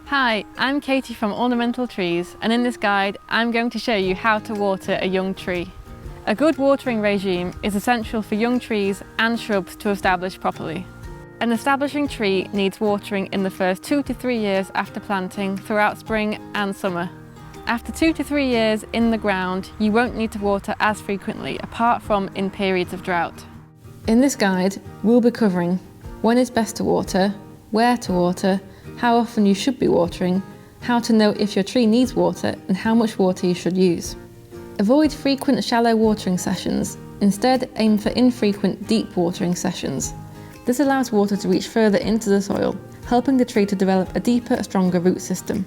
Hi, I'm Katie from Ornamental Trees, and in this guide I'm going to show you how to water a young tree. A good watering regime is essential for young trees and shrubs to establish properly. An establishing tree needs watering in the first 2 to 3 years after planting throughout spring and summer. After 2 to 3 years in the ground, you won't need to water as frequently apart from in periods of drought. In this guide, we'll be covering when it's best to water, where to water, how often you should be watering, how to know if your tree needs water and how much water you should use. Avoid frequent shallow watering sessions. Instead, aim for infrequent deep watering sessions. This allows water to reach further into the soil, helping the tree to develop a deeper, stronger root system.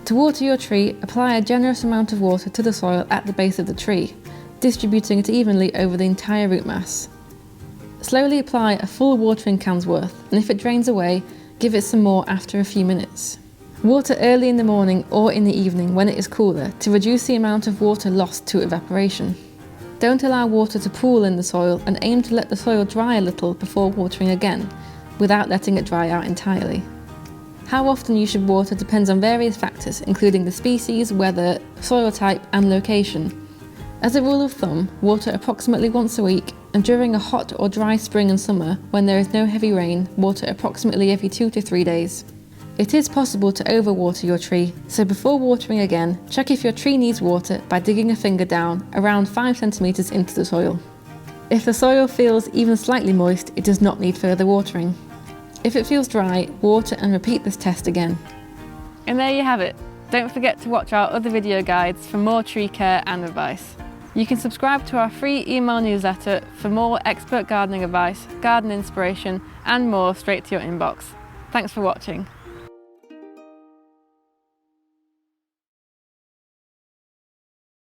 To water your tree, apply a generous amount of water to the soil at the base of the tree, distributing it evenly over the entire root mass. Slowly apply a full watering can's worth, and if it drains away, give it some more after a few minutes. Water early in the morning or in the evening when it is cooler to reduce the amount of water lost to evaporation. Don't allow water to pool in the soil and aim to let the soil dry a little before watering again, without letting it dry out entirely. How often you should water depends on various factors, including the species, weather, soil type and location. As a rule of thumb, water approximately once a week, and during a hot or dry spring and summer, when there is no heavy rain, water approximately every 2 to 3 days. It is possible to overwater your tree, so before watering again, check if your tree needs water by digging a finger down around 5 centimeters into the soil. If the soil feels even slightly moist, it does not need further watering. If it feels dry, water and repeat this test again. And there you have it. Don't forget to watch our other video guides for more tree care and advice. You can subscribe to our free email newsletter for more expert gardening advice, garden inspiration and more straight to your inbox. Thanks for watching.